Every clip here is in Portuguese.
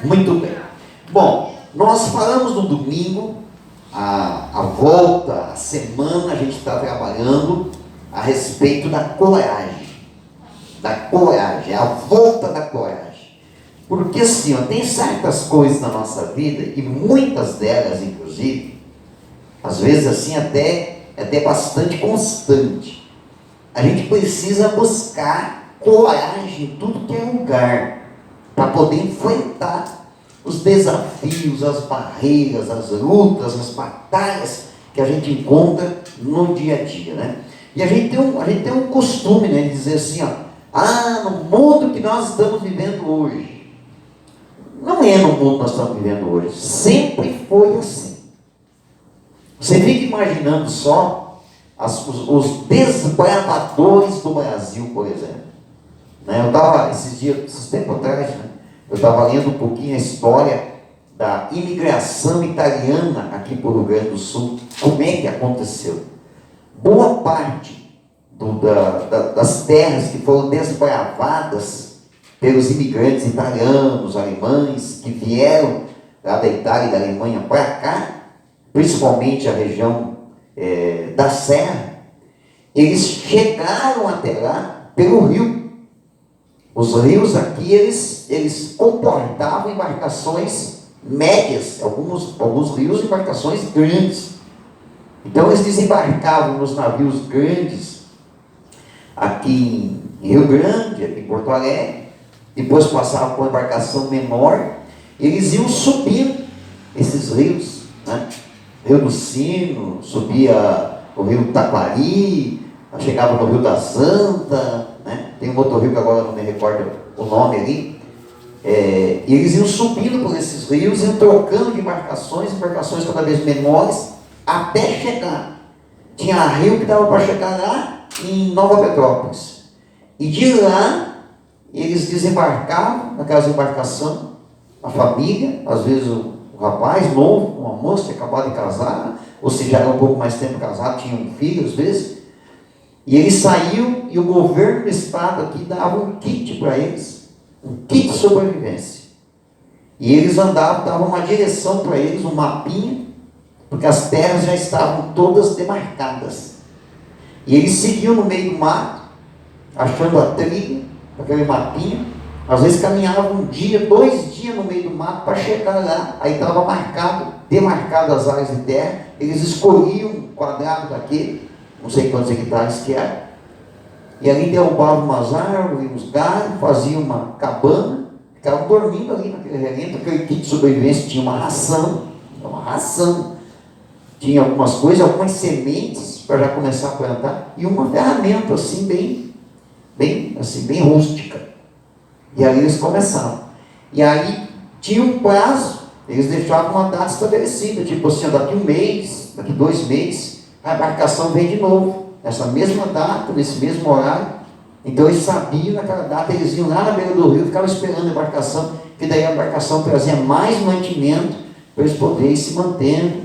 Muito bem. Bom, nós falamos no domingo, a volta, a semana, a gente está trabalhando a respeito da coragem. Da coragem, a volta da coragem. Porque assim, ó, tem certas coisas na nossa vida, e muitas delas, inclusive, às vezes assim, até bastante constante. A gente precisa buscar coragem em tudo que é lugar, para poder enfrentar os desafios, as barreiras, as lutas, as batalhas que a gente encontra no dia a dia, né? E a gente tem um costume, né, de dizer assim, ó, no mundo que nós estamos vivendo hoje. Não é no mundo que nós estamos vivendo hoje, sempre foi assim. Você fica imaginando só os desbravadores do Brasil, por exemplo. Né? Eu estava, esses tempos atrás, né? Eu estava lendo um pouquinho a história da imigração italiana aqui para o Rio Grande do Sul. Como é que aconteceu? Boa parte das terras que foram desbravadas pelos imigrantes italianos, alemães, que vieram lá da Itália e da Alemanha para cá, principalmente a região da Serra, eles chegaram até lá pelo rio. Os rios aqui, eles comportavam embarcações médias, alguns rios, embarcações grandes. Então eles desembarcavam nos navios grandes, aqui em Rio Grande, aqui em Porto Alegre, depois passavam por uma embarcação menor, eles iam subindo esses rios, né? Rio do Sino, subia o rio Taquari, chegava no Rio da Santa, né? Tem um outro rio que agora não me recordo o nome ali, e eles iam subindo por esses rios, iam trocando de embarcações cada vez menores, até chegar. Tinha rio que dava para chegar lá em Nova Petrópolis, e de lá eles desembarcavam naquelas embarcações, a família, às vezes o rapaz novo, uma moça que acabava de casar, ou se já era um pouco mais tempo casado, tinha um filho às vezes, e eles saíam e o governo do estado aqui dava um kit para eles, um kit de sobrevivência. E eles andavam, davam uma direção para eles, um mapinha, porque as terras já estavam todas demarcadas. E eles seguiam no meio do mato, achando a trilha, aquele mapinha. Às vezes caminhavam um dia, 2 dias no meio do mato para chegar lá. Aí estava demarcado as áreas de terra. Eles escolhiam um quadrado daquele, não sei quantos hectares que era, e ali derrubavam umas árvores, uns galhos, faziam uma cabana, ficavam dormindo ali naquele relento. Aquele kit de sobrevivência tinha uma ração, tinha algumas coisas, algumas sementes para já começar a plantar, e uma ferramenta assim, bem rústica. E aí eles começavam. E aí tinha um prazo, eles deixavam uma data estabelecida, tipo assim, daqui 1 mês, daqui 2 meses, a embarcação vem de novo, nessa mesma data, nesse mesmo horário. Então eles sabiam naquela data, eles iam lá na beira do rio, ficavam esperando a embarcação, que daí a embarcação trazia mais mantimento para eles poderem se mantendo,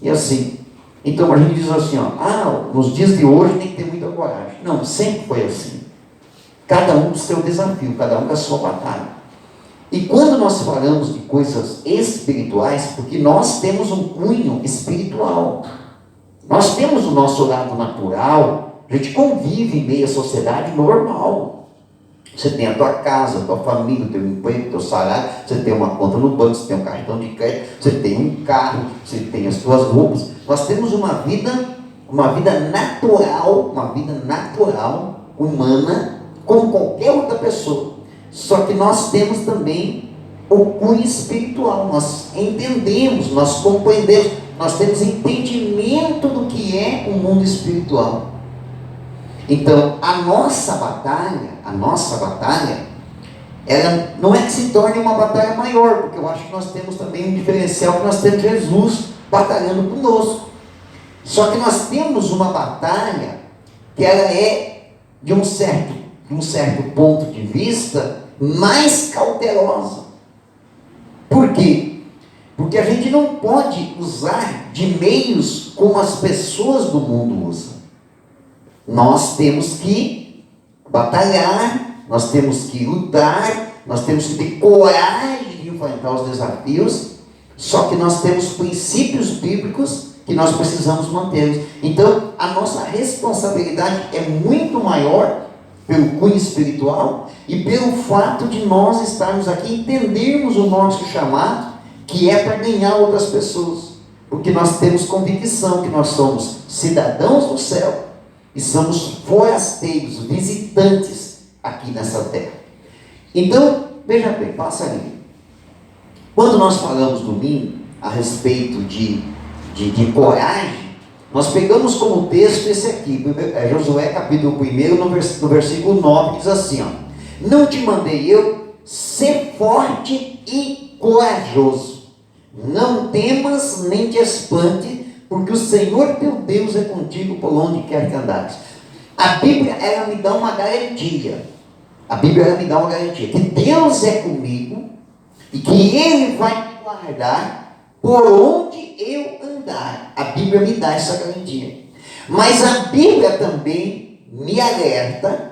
e assim. Então a gente diz assim, nos dias de hoje tem que ter muita coragem. Não, sempre foi assim. Cada um com o seu desafio, cada um com a sua batalha. E quando nós falamos de coisas espirituais, porque nós temos um cunho espiritual, nós temos o nosso lado natural, a gente convive em meio à sociedade normal. Você tem a tua casa, a tua família, o teu emprego, o teu salário, você tem uma conta no banco, você tem um cartão de crédito, você tem um carro, você tem as tuas roupas. Nós temos uma vida natural, humana, como qualquer outra pessoa. Só que nós temos também o cunho espiritual. Nós entendemos, nós compreendemos, nós temos entendimento do que é o mundo espiritual. Então, a nossa batalha, ela não é que se torne uma batalha maior, porque eu acho que nós temos também um diferencial, que nós temos Jesus batalhando conosco. Só que nós temos uma batalha que ela é de um certo ponto de vista mais cautelosa. Por quê? Porque a gente não pode usar de meios como as pessoas do mundo usam. Nós temos que batalhar, nós temos que lutar, nós temos que ter coragem de enfrentar os desafios, só que nós temos princípios bíblicos que nós precisamos manter. Então, a nossa responsabilidade é muito maior pelo cunho espiritual e pelo fato de nós estarmos aqui, entendermos o nosso chamado, que é para ganhar outras pessoas. Porque nós temos convicção que nós somos cidadãos do céu e somos forasteiros, visitantes aqui nessa terra. Então, veja bem, passa ali. Quando nós falamos domingo a respeito de coragem, nós pegamos como texto esse aqui, Josué capítulo 1, no versículo 9, diz assim, ó: não te mandei eu, ser forte e corajoso, não temas nem te espante, porque o Senhor teu Deus é contigo por onde quer que andares. A Bíblia, ela me dá uma garantia, que Deus é comigo, e que Ele vai me guardar por onde eu andar. A Bíblia me dá essa garantia. Mas a Bíblia também me alerta,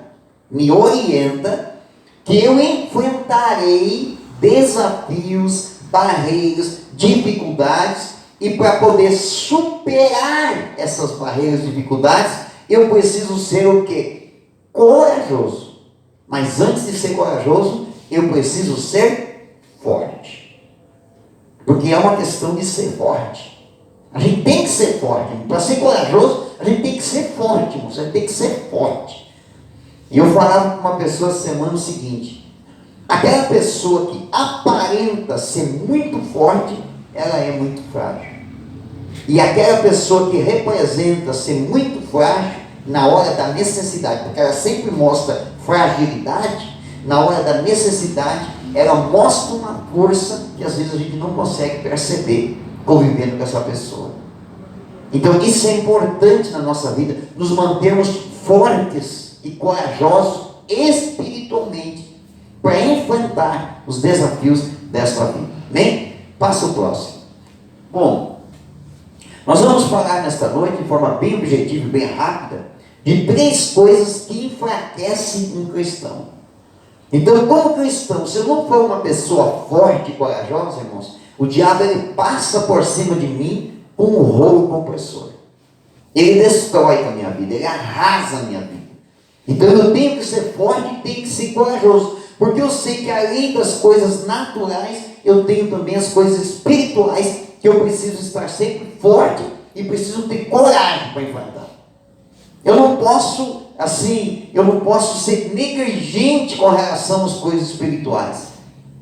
me orienta, que eu enfrentarei desafios, barreiras, dificuldades, e para poder superar essas barreiras e dificuldades, eu preciso ser o quê? Corajoso. Mas antes de ser corajoso, eu preciso ser forte. Porque é uma questão de ser forte. A gente tem que ser forte. Para ser corajoso, a gente tem que ser forte. Você tem que ser forte. E eu falava com uma pessoa essa semana o seguinte: aquela pessoa que aparenta ser muito forte, ela é muito frágil. E aquela pessoa que representa ser muito frágil, na hora da necessidade, porque ela sempre mostra fragilidade, na hora da necessidade, ela mostra uma força que às vezes a gente não consegue perceber convivendo com essa pessoa. Então isso é importante na nossa vida, nos mantermos fortes e corajosos espiritualmente para enfrentar os desafios desta vida. Amém? Passa o próximo. Bom, nós vamos falar nesta noite, de forma bem objetiva e bem rápida, de 3 coisas que enfraquecem um cristão. Então, como cristão, se eu não for uma pessoa forte e corajosa, irmãos, o diabo ele passa por cima de mim com um rolo compressor. Ele destrói a minha vida, ele arrasa a minha vida. Então eu tenho que ser forte e tenho que ser corajoso, porque eu sei que além das coisas naturais, eu tenho também as coisas espirituais, que eu preciso estar sempre forte e preciso ter coragem para enfrentar. Eu não posso ser negligente com relação às coisas espirituais.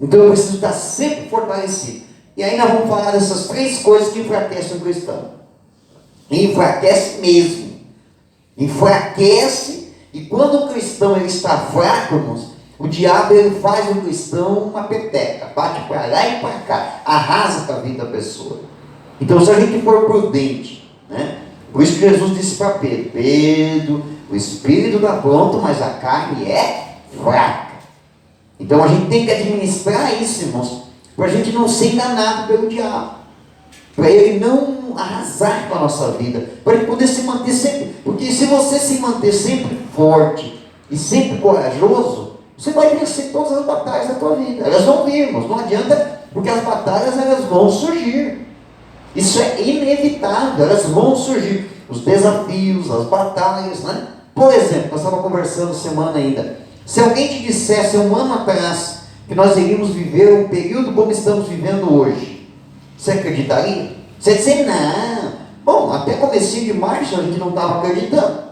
Então eu preciso estar sempre fortalecido. E aí nós vamos falar dessas 3 coisas que enfraquecem o cristão. Enfraquece mesmo. Enfraquece, e quando o cristão ele está fraco, irmãos, o diabo ele faz o cristão uma peteca, bate para lá e para cá, arrasa com a vida da pessoa. Então se a gente for prudente, né? Por isso que Jesus disse para Pedro: Pedro, o espírito está pronto, mas a carne é fraca. Então a gente tem que administrar isso, irmãos, para a gente não ser enganado pelo diabo, para ele não arrasar com a nossa vida, para ele poder se manter sempre. Porque se você se manter sempre forte e sempre corajoso, você vai vencer todas as batalhas da tua vida. Elas vão vir, irmãos, não adianta, porque as batalhas elas vão surgir. Isso é inevitável, elas vão surgir. Os desafios, as batalhas, né? Por exemplo, nós estávamos conversando semana ainda. Se alguém te dissesse 1 ano atrás que nós iríamos viver um período como estamos vivendo hoje, você acreditaria? Você ia dizer, não. Bom, até comecinho de março a gente não estava acreditando.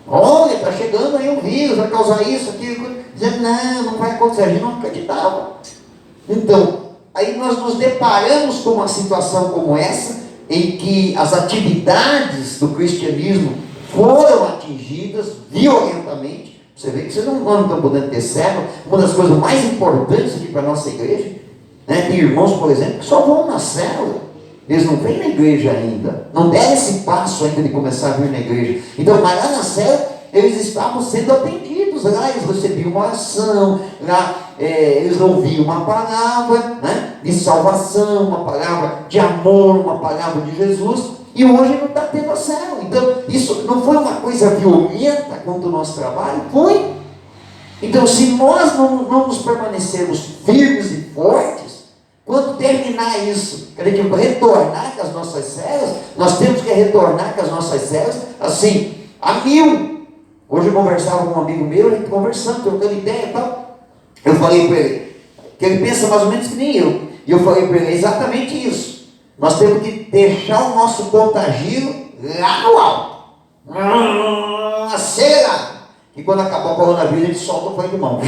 Olha, está chegando aí um vírus, vai causar isso, aquilo. Dizendo, não vai acontecer. A gente não acreditava. Então, aí nós nos deparamos com uma situação como essa, em que as atividades do cristianismo foram atingidas violentamente. Você vê que vocês não estão podendo ter célula. Uma das coisas mais importantes aqui para a nossa igreja, né? Tem irmãos, por exemplo, que só vão na célula. Eles não vêm na igreja ainda. Não deram esse passo ainda de começar a vir na igreja. Então, mas lá na célula, eles estavam sendo atendidos. Lá eles recebiam uma oração. Lá eles ouviam uma palavra, né, de salvação, uma palavra de amor, uma palavra de Jesus. E hoje não está tendo a célula. Então, isso não foi uma coisa violenta contra o nosso trabalho? Foi. Então, se nós não nos permanecermos firmes e fortes, quando terminar isso, quer dizer, retornar com as nossas células, nós temos que retornar com as nossas células, assim, a 1000. Hoje eu conversava com um amigo meu, a gente conversando, trocando ideia e tal. Eu falei para ele, que ele pensa mais ou menos que nem eu. E eu falei para ele, é exatamente isso. Nós temos que deixar o nosso contagio lá no alto. Acelerado. E quando acabar o coronavírus, a gente solta o freio de mão.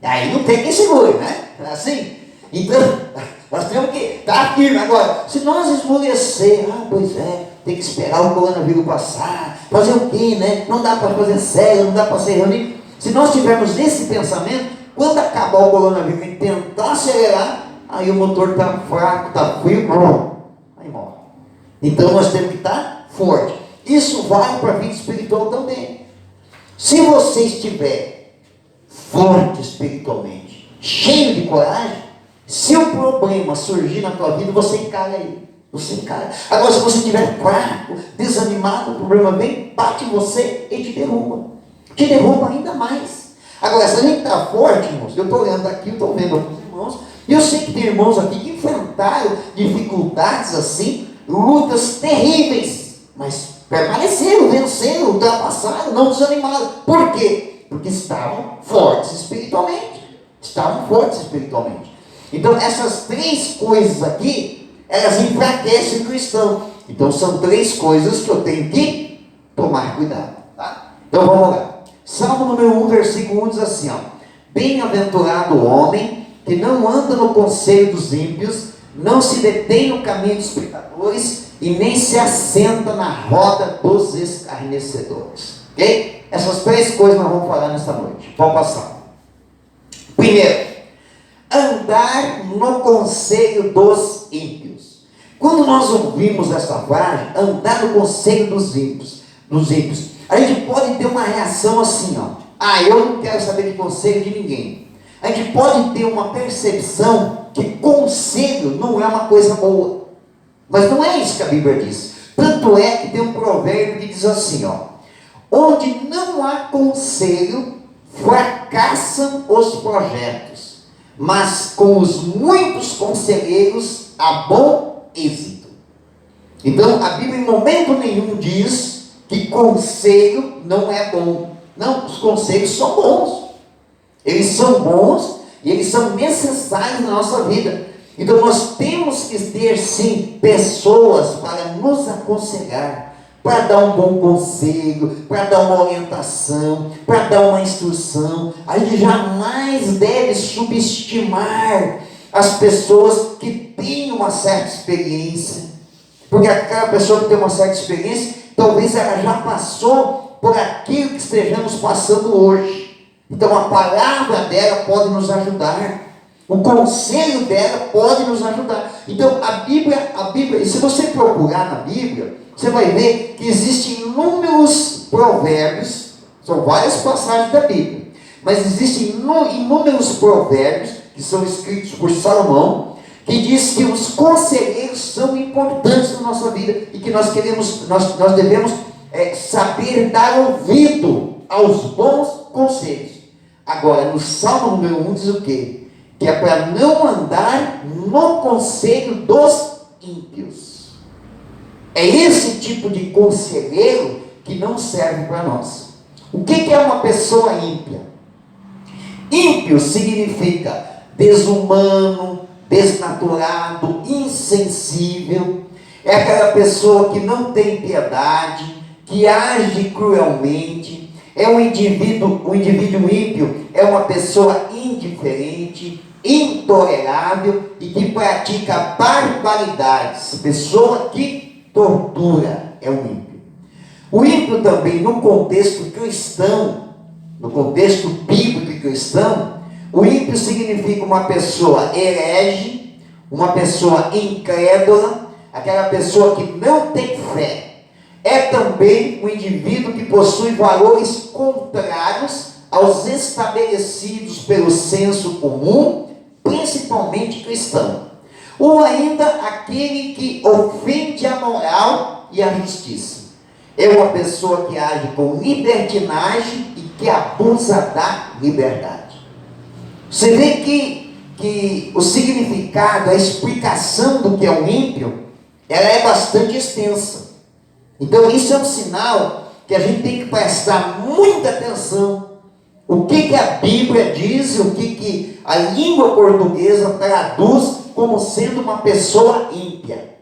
Aí não tem quem segure, né? Assim. Então, nós temos que estar firme. Agora, se nós esmorecer, pois é, tem que esperar o coronavírus passar, fazer o quê, né? Não dá para fazer célula, não dá para ser reunido. Se nós tivermos esse pensamento, quando acabar o coronavírus e tentar acelerar, aí o motor está fraco, está frio, aí morre. Então nós temos que estar forte. Isso vale para a vida espiritual também. Se você estiver forte espiritualmente, cheio de coragem, se o problema surgir na tua vida, você encara ele. Você encara. Agora, se você estiver fraco, desanimado, o problema vem, bate em você e te derruba. Te derruba ainda mais. Agora, se a gente está forte, irmãos, eu estou olhando aqui, eu estou vendo alguns irmãos, e eu sei que tem irmãos aqui que enfrentaram dificuldades assim, lutas terríveis, mas permaneceram, venceram, ultrapassaram, não desanimaram. Por quê? Porque estavam fortes espiritualmente. Estavam fortes espiritualmente. Então, essas 3 coisas aqui, elas enfraquecem o cristão. Então, são 3 coisas que eu tenho que tomar cuidado. Tá? Então, vamos lá. Salmo número 1, versículo 1 diz assim, ó: bem-aventurado o homem que não anda no conselho dos ímpios, não se detém no caminho dos pecadores e nem se assenta na roda dos escarnecedores. Ok? Essas 3 coisas nós vamos falar nesta noite. Vamos passar. Primeiro, andar no conselho dos ímpios. Quando nós ouvimos essa frase, andar no conselho dos ímpios, a gente pode ter uma reação assim, ó: eu não quero saber de conselho de ninguém. A gente pode ter uma percepção que conselho não é uma coisa boa. Mas não é isso que a Bíblia diz. Tanto é que tem um provérbio que diz assim, ó: onde não há conselho, fracassam os projetos, mas com os muitos conselheiros há bom êxito. Então a Bíblia em momento nenhum diz que conselho não é bom. Não, os conselhos são bons. Eles são bons e eles são necessários na nossa vida. Então nós temos que ter sim pessoas para nos aconselhar, para dar um bom conselho, para dar uma orientação, para dar uma instrução. A gente jamais deve subestimar as pessoas que têm uma certa experiência, porque aquela pessoa que tem uma certa experiência, talvez ela já passou por aquilo que estejamos passando hoje. Então a palavra dela pode nos ajudar, o conselho dela pode nos ajudar. Então a Bíblia, e se você procurar na Bíblia, você vai ver que existem inúmeros provérbios, são várias passagens da Bíblia, mas existem inúmeros provérbios que são escritos por Salomão, que diz que os conselheiros são importantes na nossa vida e que nós devemos saber dar ouvido aos bons conselhos. Agora, no Salmo número 1 diz o quê? Que é para não andar no conselho dos ímpios. É esse tipo de conselheiro que não serve para nós. O que é uma pessoa ímpia? Ímpio significa desumano, desnaturado, insensível. É aquela pessoa que não tem piedade, que age cruelmente. É um indivíduo ímpio é uma pessoa indiferente, intolerável e que pratica barbaridades. Pessoa que tortura é um ímpio. O ímpio também, no contexto cristão, no contexto bíblico e cristão, o ímpio significa uma pessoa herege, uma pessoa incrédula, aquela pessoa que não tem fé. É também um indivíduo que possui valores contrários aos estabelecidos pelo senso comum, principalmente cristão. Ou ainda aquele que ofende a moral e a justiça. É uma pessoa que age com libertinagem e que abusa da liberdade. Você vê que o significado, a explicação do que é o ímpio, ela é bastante extensa. Então isso é um sinal que a gente tem que prestar muita atenção. O que a Bíblia diz, o que a língua portuguesa traduz como sendo uma pessoa ímpia.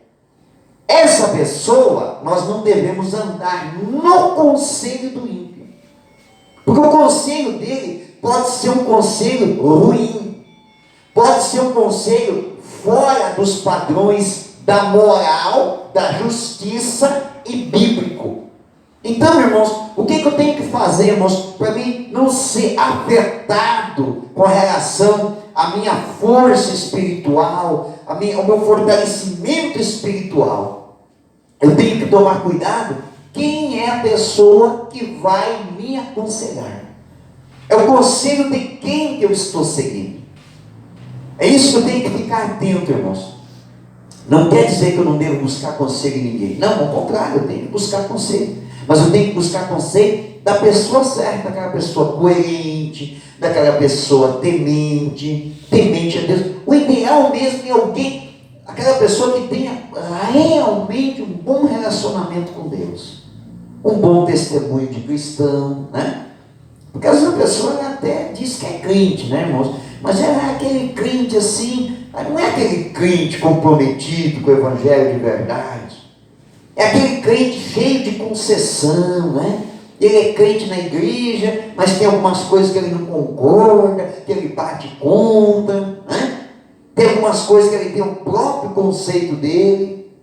Essa pessoa, nós não devemos andar no conselho do ímpio. Porque o conselho dele pode ser um conselho ruim. Pode ser um conselho fora dos padrões da moral, da justiça e bíblico. Então, irmãos, o que eu tenho que fazer, irmãos, para mim não ser afetado com relação à minha força espiritual, ao meu fortalecimento espiritual? Eu tenho que tomar cuidado. Quem é a pessoa que vai me aconselhar? É o conselho de quem que eu estou seguindo? É isso que eu tenho que ficar atento, irmãos. Não quer dizer que eu não devo buscar conselho em ninguém. Não, ao contrário, eu tenho que buscar conselho. Mas eu tenho que buscar conselho da pessoa certa, daquela pessoa coerente, daquela pessoa temente a Deus. O ideal mesmo é alguém, aquela pessoa que tenha realmente um bom relacionamento com Deus. Um bom testemunho de cristão, né? Porque às vezes a pessoa até diz que é crente, né, irmãos? Mas é aquele crente assim, não é aquele crente comprometido com o evangelho de verdade. É aquele crente cheio de concessão, né? Ele é crente na igreja, mas tem algumas coisas que ele não concorda, que ele bate conta, né? Tem algumas coisas que ele tem o próprio conceito dele.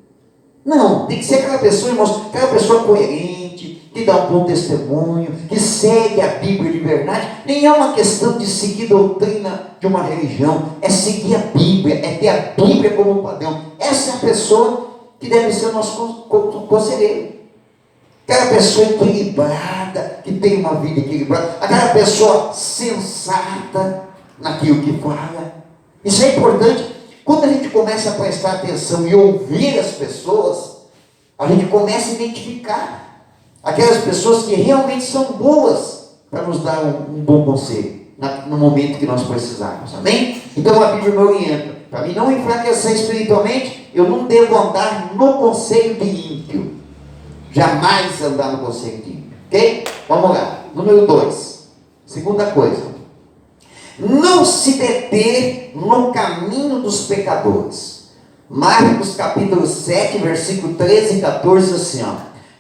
Não, tem que ser aquela pessoa, irmãos, aquela pessoa coerente, que dá um bom testemunho, que segue a Bíblia de verdade. Nem é uma questão de seguir doutrina de uma religião, é seguir a Bíblia, é ter a Bíblia como padrão. Essa é a pessoa que deve ser o nosso conselheiro. Aquela pessoa equilibrada, que tem uma vida equilibrada, aquela pessoa sensata naquilo que fala. Isso é importante. Quando a gente começa a prestar atenção e ouvir as pessoas, a gente começa a identificar aquelas pessoas que realmente são boas para nos dar um bom conselho no momento que nós precisarmos. Amém? Então a Bíblia me orienta. Para mim não enfraquecer espiritualmente, eu não devo andar no conselho de ímpio. Jamais andar no conselho de ímpio. Ok? Vamos lá. Número 2. Segunda coisa. Não se deter no caminho dos pecadores. Marcos capítulo 7, versículo 13 e 14, assim, ó.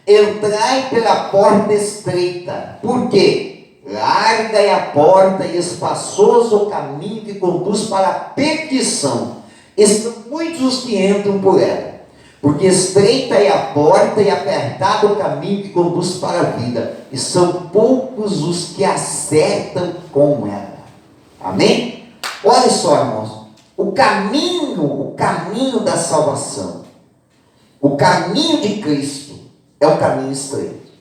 Entrai pela porta estreita. Por quê? Larga é a porta e espaçoso o caminho que conduz para a perdição. E são muitos os que entram por ela. Porque estreita é a porta e apertado o caminho que conduz para a vida. E são poucos os que acertam com ela. Amém? Olha só, irmãos. O caminho da salvação, o caminho de Cristo é um caminho estreito.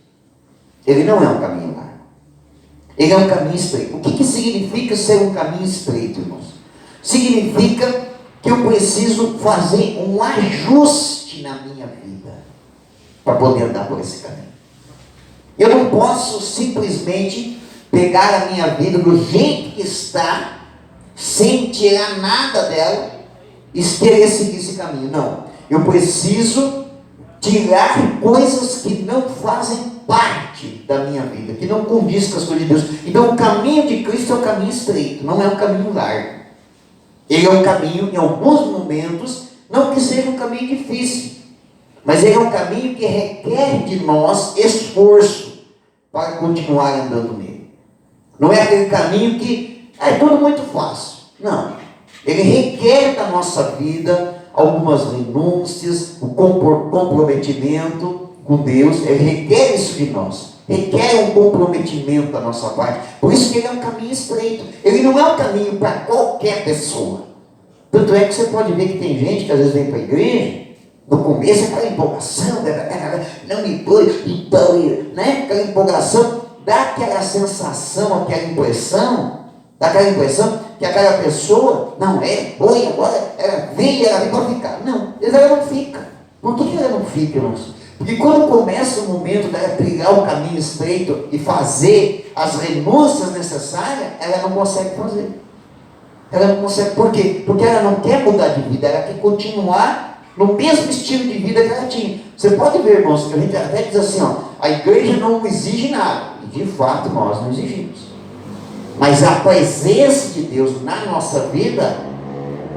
Ele não é um caminho largo. Ele é um caminho estreito. O que significa ser um caminho estreito, irmãos? Significa que eu preciso fazer um ajuste na minha vida para poder andar por esse caminho. Eu não posso simplesmente pegar a minha vida do jeito que está, sem tirar nada dela, e querer seguir esse caminho. Não. Eu preciso tirar coisas que não fazem parte da minha vida, que não condiz com as coisas de Deus. Então o caminho de Cristo é um caminho estreito, não é um caminho largo. Ele é um caminho, em alguns momentos, não que seja um caminho difícil, mas ele é um caminho que requer de nós esforço para continuar andando nele. Não é aquele caminho que é tudo muito fácil. Não. Ele requer da nossa vida algumas renúncias, o comprometimento com Deus. Ele requer isso de nós. Requer um comprometimento da nossa parte. Por isso que ele é um caminho estreito. Ele não é um caminho para qualquer pessoa. Tanto é que você pode ver que tem gente que às vezes vem para a igreja, no começo aquela empolgação, não me põe, então, né? Aquela empolgação. Dá aquela sensação, aquela impressão, que aquela pessoa, não é, oi, agora ela vem para ficar. Não, ela não fica. Por que ela não fica, irmãos? Porque quando começa o momento dela trilhar o caminho estreito e fazer as renúncias necessárias, ela não consegue fazer. Ela não consegue, por quê? Porque ela não quer mudar de vida, ela quer continuar no mesmo estilo de vida que ela tinha. Você pode ver, irmãos, que a gente até diz assim, ó, a igreja não exige nada. E de fato nós não exigimos. Mas a presença de Deus na nossa vida,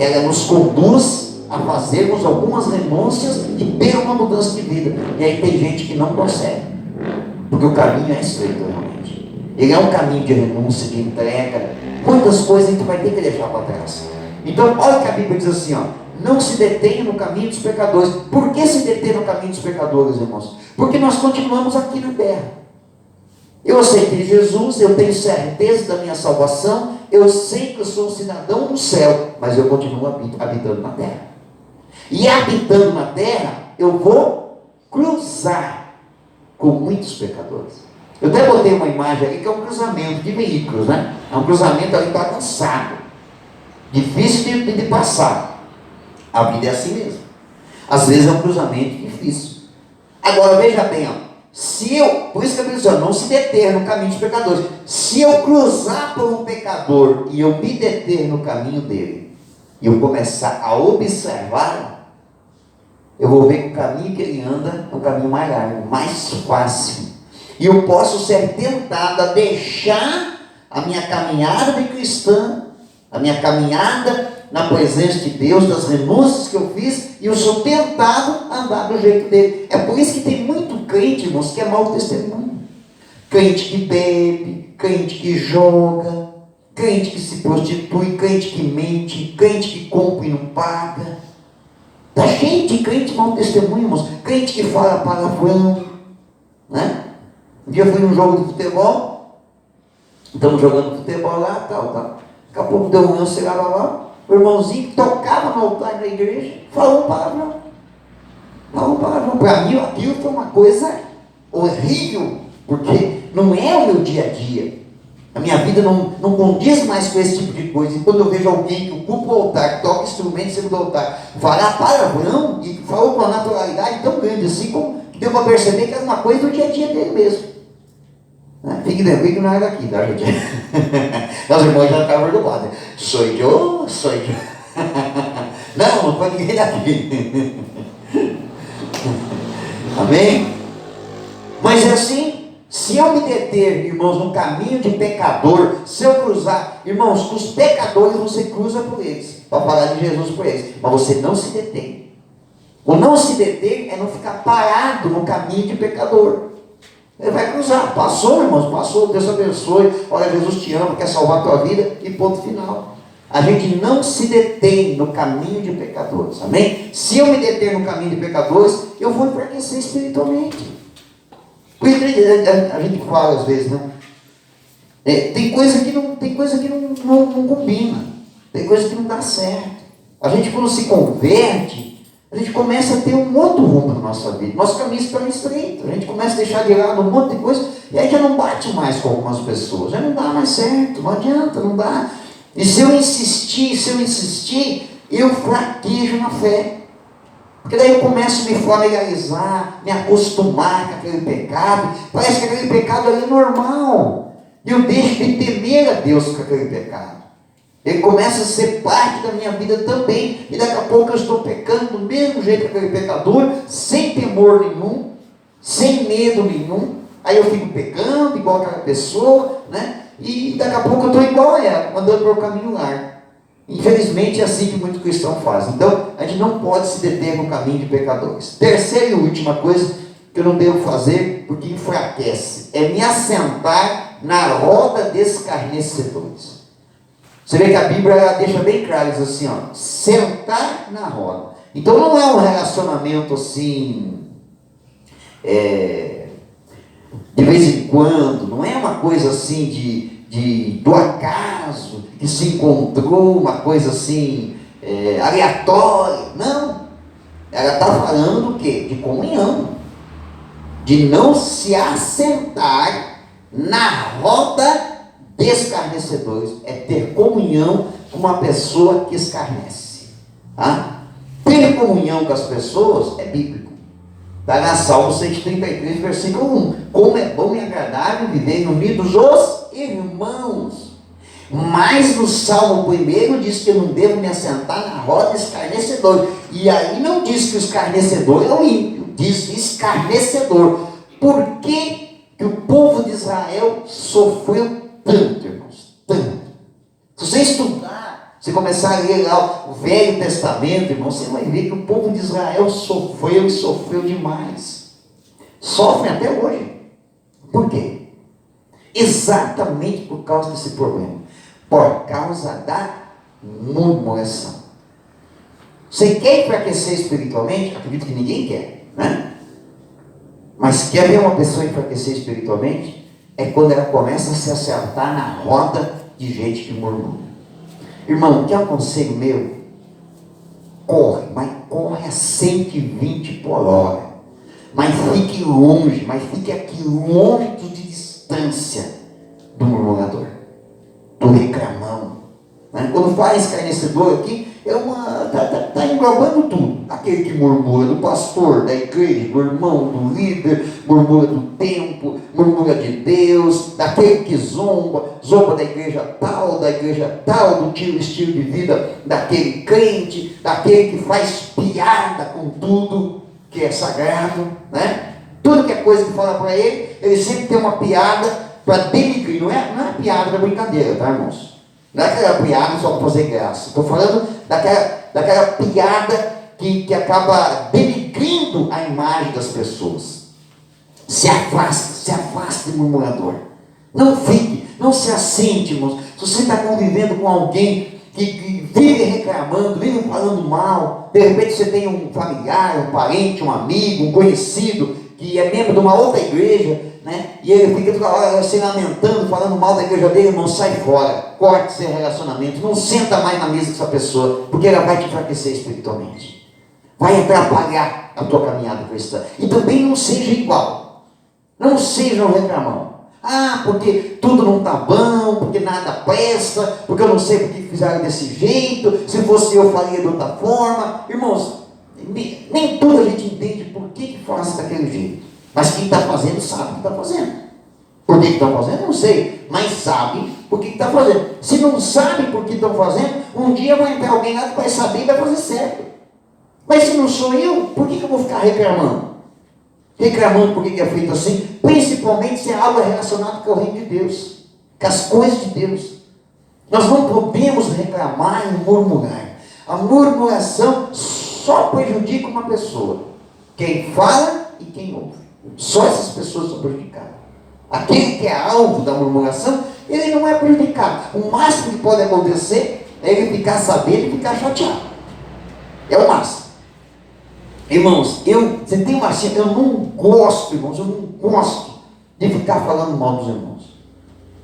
ela nos conduz a fazermos algumas renúncias e ter uma mudança de vida. E aí tem gente que não consegue. Porque o caminho é estreito realmente. Ele é um caminho de renúncia, de entrega. Muitas coisas a gente vai ter que deixar para trás. Então, olha que a Bíblia diz assim, ó, não se detenha no caminho dos pecadores. Por que se deter no caminho dos pecadores, irmãos? Porque nós continuamos aqui na terra. Eu aceitei Jesus, eu tenho certeza da minha salvação, eu sei que eu sou um cidadão do céu, mas eu continuo habitando na terra. E habitando na terra, eu vou cruzar com muitos pecadores. Eu até botei uma imagem ali que é um cruzamento de veículos, né? É um cruzamento ali bagunçado, difícil de passar. A vida é assim mesmo. Às vezes é um cruzamento difícil. Agora veja bem, ó, por isso que a Bíblia diz, não se deter no caminho dos pecadores. Se eu cruzar por um pecador e eu me deter no caminho dele, e eu começar a observar, eu vou ver que o caminho que ele anda é um caminho mais largo, mais fácil. E eu posso ser tentado a deixar a minha caminhada de cristã, a minha caminhada na presença de Deus, das renúncias que eu fiz, e eu sou tentado a andar do jeito dele. É por isso que tem muito crente, irmãos, que é mau testemunho. Crente que bebe, crente que joga, crente que se prostitui, crente que mente, crente que compra e não paga. Está cheio de crente mau testemunho, irmãos. Crente que fala palavrão, né? Um dia eu fui num jogo de futebol, estamos jogando futebol lá, tal. Daqui a pouco deu um lance lá, o irmãozinho que tocava no altar da igreja, falou um palavrão. Para mim aquilo foi uma coisa horrível, porque não é o meu dia a dia. A minha vida não condiz mais com esse tipo de coisa. E quando eu vejo alguém que ocupa o altar, que toca instrumento em cima do altar, falar palavrão e falou com uma naturalidade tão grande assim, como que deu para perceber que era uma coisa do dia a dia dele mesmo. Fique tranquilo que não é daqui, tá, gente? Os irmãos já estavam preocupados. Sou eu. Não foi ninguém daqui. Amém? Mas é assim, se eu me deter, irmãos, no caminho de pecador, se eu cruzar, irmãos, os pecadores você cruza por eles, para falar de Jesus por eles, mas você não se detém. O não se deter é não ficar parado no caminho de pecador. Ele vai cruzar, passou, irmãos, passou, Deus abençoe, olha, Jesus te ama, quer salvar a tua vida, e ponto final. A gente não se detém no caminho de pecadores, amém? Se eu me deter no caminho de pecadores, eu vou enfraquecer espiritualmente. Porque a gente fala às vezes, né? Tem coisa que não combina, tem coisa que não dá certo. A gente quando se converte, a gente começa a ter um outro rumo na nossa vida. Nosso caminho se torna estreito. A gente começa a deixar de lado um monte de coisa. E aí já não bate mais com algumas pessoas. Já não dá mais certo. Não adianta, não dá. E se eu insistir, eu fraquejo na fé. Porque daí eu começo a me familiarizar, me acostumar com aquele pecado. Parece que aquele pecado ali é normal. E eu deixo de temer a Deus com aquele pecado. Ele começa a ser parte da minha vida também. E daqui a pouco eu estou pecando do mesmo jeito que aquele pecador, sem temor nenhum, sem medo nenhum. Aí eu fico pecando igual aquela pessoa, né? E daqui a pouco eu estou igual a ela, andando pelo caminho largo. Infelizmente é assim que muitos cristãos fazem. Então a gente não pode se deter no caminho de pecadores. Terceira e última coisa que eu não devo fazer, porque enfraquece, é me assentar na roda desses escarnecedores. Você vê que a Bíblia ela deixa bem claro, diz assim, ó, sentar na roda. Então não é um relacionamento assim, de vez em quando, não é uma coisa assim do acaso, que se encontrou, uma coisa assim, aleatória. Não, ela está falando do quê? De comunhão, de não se assentar na roda de escarnecedores, é ter comunhão com uma pessoa que escarnece. Tá? Ter comunhão com as pessoas é bíblico. Está na Salmo 133, versículo 1. Como é bom e agradável viver unidos os irmãos. Mas no Salmo 1 diz que eu não devo me assentar na roda escarnecedor. E aí não diz que o escarnecedor é o ímpio, diz escarnecedor. Por que o povo de Israel sofreu tanto, irmãos? Tanto. Se você estudar, se começar a ler lá o Velho Testamento, irmão, você vai ver que o povo de Israel sofreu e sofreu demais. Sofrem até hoje. Por quê? Exatamente por causa desse problema. Por causa da murmuração. Você quer enfraquecer espiritualmente? Acredito que ninguém quer, né? Mas quer ver uma pessoa enfraquecer espiritualmente? É quando ela começa a se acertar na roda de gente que murmura. Irmão, quer um conselho meu? Corre, mas corre a 120 por hora. Mas fique longe, mas fique a quilômetros de distância do murmurador, do reclamão. Né? Quando fala escarnecedor aqui, está englobando tudo. Aquele que murmura do pastor, da igreja, do irmão, do líder, murmura do tempo, murmura de Deus, daquele que zomba da igreja tal, do estilo de vida daquele crente, daquele que faz piada com tudo que é sagrado, né? Tudo que é coisa que fala para ele sempre tem uma piada para denigrir. Não é piada da brincadeira, tá, irmãos? Não é aquela piada só para fazer graça. Estou falando daquela piada que acaba denigrindo a imagem das pessoas. Se afaste do murmurador. Não fique, não se assente, irmãos. Se você está convivendo com alguém que vive reclamando, vive falando mal, de repente você tem um familiar, um parente, um amigo, um conhecido, que é membro de uma outra igreja, né? E ele fica toda hora se lamentando, falando mal da igreja dele, irmão, sai fora, corte seu relacionamento, não senta mais na mesa com essa pessoa, porque ela vai te enfraquecer espiritualmente, vai atrapalhar a tua caminhada cristã. E também não seja igual, não seja um reclamão. Porque tudo não está bom, porque nada presta, porque eu não sei porque fizeram desse jeito, se fosse eu faria de outra forma. Irmãos, nem tudo a gente entende por que faz daquele jeito. Mas quem está fazendo sabe o que está fazendo. Por que estão fazendo? Não sei. Mas sabe por que está fazendo. Se não sabe por que estão fazendo, um dia vai entrar alguém lá que vai saber e vai fazer certo. Mas se não sou eu, por que eu vou ficar reclamando? Reclamando por que é feito assim? Principalmente se é algo relacionado com o reino de Deus, com as coisas de Deus. Nós não podemos reclamar e murmurar. A murmuração só prejudica uma pessoa. Quem fala e quem ouve. Só essas pessoas são prejudicadas. Aquele que é alvo da murmuração, ele não é prejudicado. O máximo que pode acontecer é ele ficar sabendo e ficar chateado. É o máximo. Irmãos, você tem uma cena, eu não gosto, irmãos, eu não gosto de ficar falando mal dos irmãos.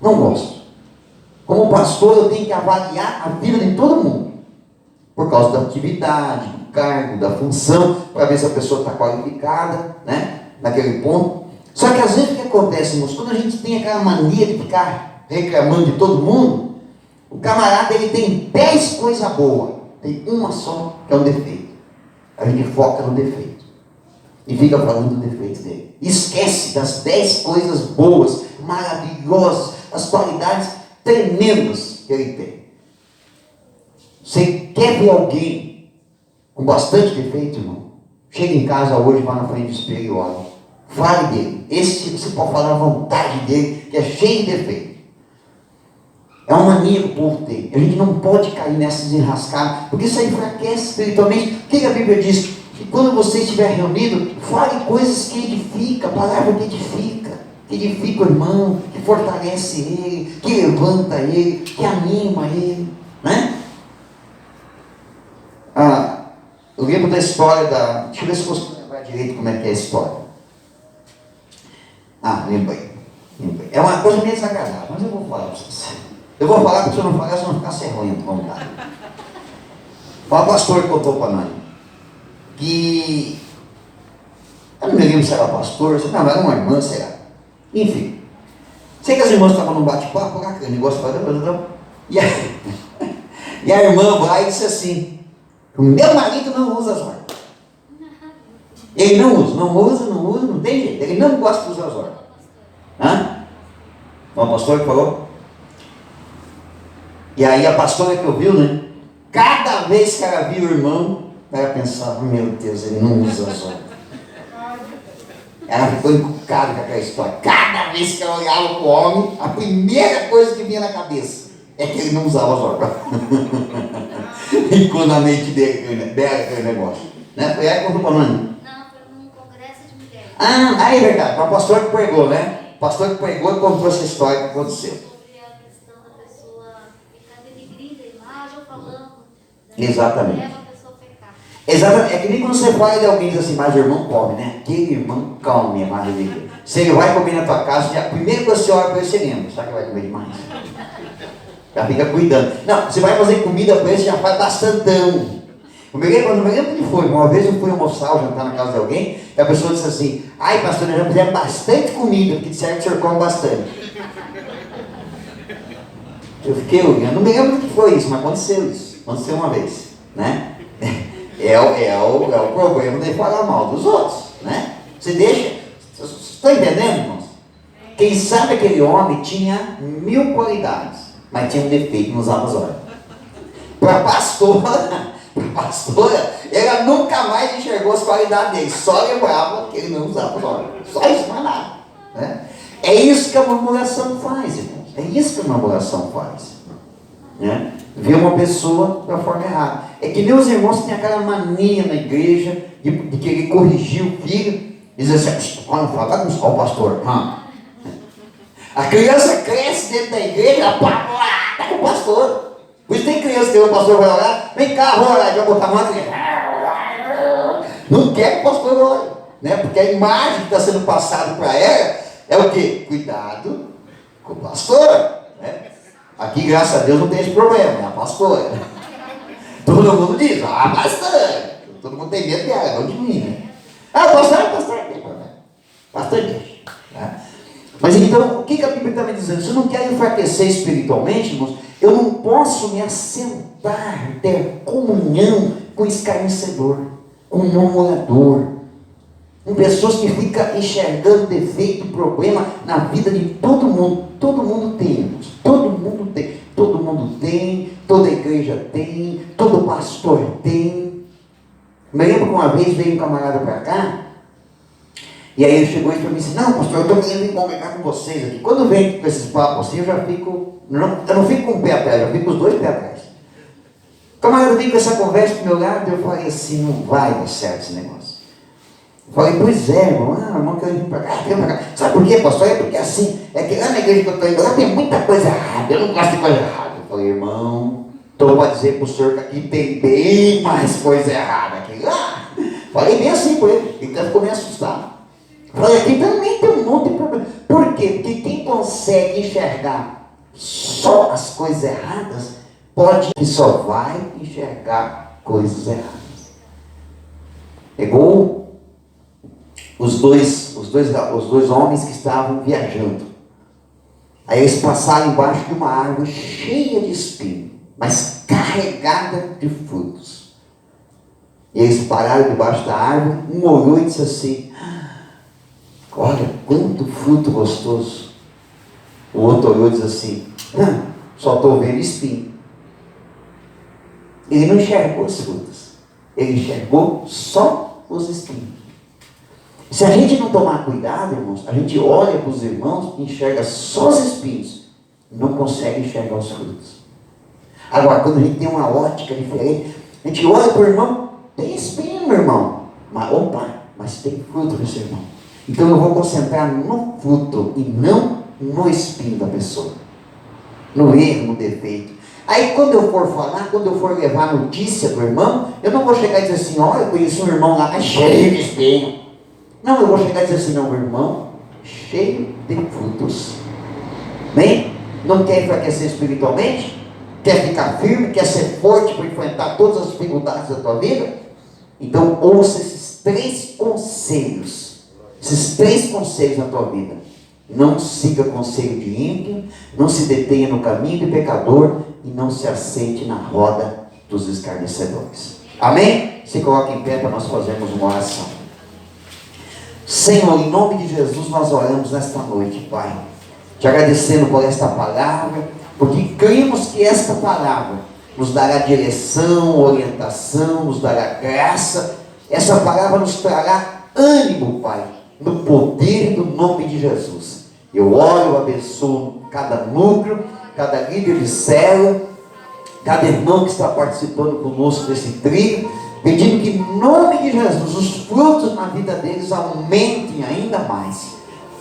Não gosto. Como pastor, eu tenho que avaliar a vida de todo mundo. Por causa da atividade, do cargo, da função, para ver se a pessoa está qualificada, né? Naquele ponto. Só que às vezes o que acontece, irmãos, quando a gente tem aquela mania de ficar reclamando de todo mundo, o camarada ele tem 10 coisas boas, tem uma só que é um defeito. A gente foca no defeito e fica falando do defeito dele. Esquece das 10 coisas boas, maravilhosas, as qualidades tremendas que ele tem. Você quer ver alguém com bastante defeito, irmão? Chega em casa hoje, vá na frente do espelho e olha. Fale dele. Esse tipo você pode falar à vontade dele, que é cheio de defeito. É uma mania que o povo tem. A gente não pode cair nessas enrascadas, porque isso aí enfraquece espiritualmente. O que a Bíblia diz? Que quando você estiver reunido, fale coisas que edificam, a palavra que edifica o irmão, que fortalece ele, que levanta ele, que anima ele, né? Eu lembro da história deixa eu ver se eu consigo lembrar direito como é que é a história. Lembrei. É uma coisa meio desagradável, mas eu vou falar para vocês. Eu vou falar porque se eu não falar, vocês vão ficar serrando, vamos lá. O pastor contou para nós que, eu não me lembro se era pastor, não, era uma irmã, sei lá. Enfim, sei que as irmãs estavam num bate-papo lá, aquele negócio e a irmã vai e disse assim: o meu marido não usa as ordens. Ele não usa, não tem jeito. Ele não gosta de usar as ordens. Hã? O pastor que falou? E aí a pastora que ouviu, né? Cada vez que ela via o irmão, ela pensava, meu Deus, ele não usa as ordens. Ela ficou encucada com aquela história. Cada vez que ela olhava para o homem, a primeira coisa que vinha na cabeça é que ele não usava as ordens. E quando a mente dele, aquele negócio. Né? Foi ela que contou para nós. Não, foi num congresso de mulheres. É verdade. Foi o pastor que pregou, né? O pastor que pregou e contou essa história que aconteceu. Sobre a questão da pessoa ficar denegrindo a imagem ou falando. Exatamente. Leva a pessoa a pecar. Exatamente. É que nem quando você fala de alguém e diz assim, mas o irmão come, né? Aquele irmão come a imagem dele. Se ele vai comer na tua casa, a primeira coisa que você olha para ele, você lembra. Sabe que vai comer demais? Já fica cuidando. Não, você vai fazer comida para ele, você já faz bastantão. Não me lembro onde foi. Uma vez eu fui almoçar ou jantar na casa de alguém, e a pessoa disse assim, ai pastor, nós já fizemos bastante comida, porque de certo o senhor come bastante. Eu fiquei olhando, não me lembro o que foi isso, mas aconteceu isso. Aconteceu uma vez, né? É o problema de falar mal dos outros, né? Você deixa, vocês estão entendendo, irmãos? Quem sabe aquele homem tinha 1000 qualidades, mas tinha um defeito, não usava as ordens. Para a pastora, ela nunca mais enxergou as qualidades dele, só lembrava que ele não usava as ordens. Só isso, mais nada, né? É isso que a murmuração faz, irmãos. É isso que a murmuração faz, né? Ver uma pessoa da forma errada. É que nem os irmãos têm aquela mania na igreja de querer corrigir o filho. Diz assim, olha, fala com o pastor. A criança cresce dentro da igreja, tá com o pastor. Por isso tem criança que o pastor vai orar, vem cá, vou orar, vai botar a mão e não quer que o pastor ore, né? Porque a imagem que está sendo passada para ela é o quê? Cuidado com o pastor, né? Aqui, graças a Deus, não tem esse problema, é a pastora. Todo mundo diz, pastora. Todo mundo tem medo dela, não de mim, né? Pastor, tem problema. Pastor deixa. Tá? Mas então, o que a Bíblia está me dizendo? Se eu não quero enfraquecer espiritualmente, irmãos, eu não posso me assentar, ter comunhão com escarnecedor, com murmurador, com pessoas que ficam enxergando defeito, problema na vida de todo mundo. Todo mundo tem, irmãos. Todo mundo tem. Todo mundo tem, toda igreja tem, todo pastor tem. Me lembro que uma vez veio um camarada para cá, e aí ele chegou e para mim e disse, não pastor, eu estou querendo vir conversar com vocês aqui. Quando vem com esses papos assim, eu já fico, eu não fico com o pé atrás, eu fico com os dois pés atrás. O camarada veio com essa conversa para o meu lado, eu falei assim, não vai dar certo esse negócio. Eu falei, pois é, irmão, irmão, quero vir para cá, Sabe por quê, pastor? É porque assim, é que lá na igreja que eu estou indo, lá tem muita coisa errada, eu não gosto de coisa errada. Eu falei, irmão, estou para dizer para o senhor que aqui tem bem mais coisa errada que lá. Falei bem assim para ele, ele até ficou meio assustado. Falei, aqui também tem um monte de problema. Por quê? Porque quem consegue enxergar só as coisas erradas, só vai enxergar coisas erradas. Pegou os dois homens que estavam viajando. Aí eles passaram embaixo de uma árvore cheia de espinho, mas carregada de frutos. E eles pararam debaixo da árvore, um olhou e disse assim, olha, quanto fruto gostoso. O outro olhou e disse assim, só estou vendo espinho. Ele não enxergou as frutas, ele enxergou só os espinhos. Se a gente não tomar cuidado, irmãos, a gente olha para os irmãos e enxerga só os espinhos, não consegue enxergar os frutos. Agora, quando a gente tem uma ótica diferente, a gente olha para o irmão, tem espinho, meu irmão, mas tem fruto nesse irmão. Então eu vou concentrar no fruto e não no espinho da pessoa, no erro, no defeito. Aí quando eu for falar, quando eu for levar notícia do irmão, eu não vou chegar e dizer assim, olha, eu conheci um irmão lá, mas cheio de espinho. Não, eu vou chegar e dizer assim, não, meu irmão, cheio de frutos. Bem? Não quer enfraquecer espiritualmente? Quer ficar firme? Quer ser forte para enfrentar todas as dificuldades da tua vida? Então ouça esses 3 conselhos. Esses 3 conselhos na tua vida. Não siga conselho de ímpio, não se detenha no caminho de pecador e não se assente na roda dos escarnecedores. Amém? Se coloque em pé para nós fazermos uma oração. Senhor, em nome de Jesus, nós oramos nesta noite, Pai, te agradecendo por esta palavra, porque cremos que esta palavra nos dará direção, orientação, nos dará graça. Essa palavra nos trará ânimo, Pai, no poder do nome de Jesus. Eu oro, abençoo cada núcleo, cada líder de célula, cada irmão que está participando conosco desse trilho, pedindo que em nome de Jesus os frutos na vida deles aumentem ainda mais,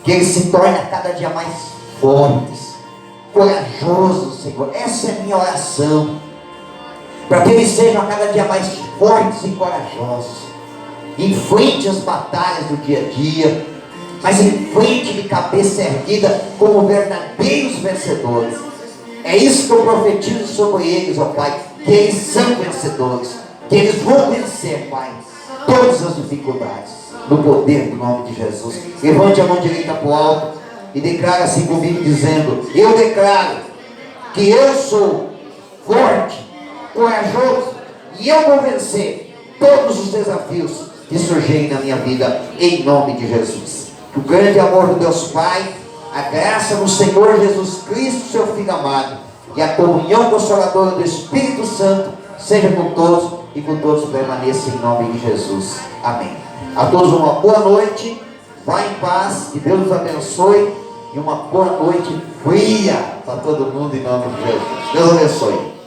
que eles se tornem a cada dia mais fortes, corajosos, Senhor. Essa é a minha oração, para que eles sejam a cada dia mais fortes e corajosos, enfrente as batalhas do dia a dia, mas enfrente de cabeça erguida como verdadeiros vencedores. É isso que eu profetizo sobre eles, ó Pai, que eles são vencedores, que eles vão vencer, Pai, todas as dificuldades, no poder do nome de Jesus. Levante a mão direita para o alto e declara assim comigo, dizendo: eu declaro que eu sou forte, corajoso, e eu vou vencer todos os desafios que surgirem na minha vida, em nome de Jesus. Que o grande amor do Deus Pai, a graça do Senhor Jesus Cristo, seu Filho amado, e a comunhão consoladora do Espírito Santo seja com todos, e com todos permaneça em nome de Jesus. Amém. A todos uma boa noite, vá em paz, que Deus os abençoe, e uma boa noite fria para todo mundo em nome de Jesus. Deus abençoe.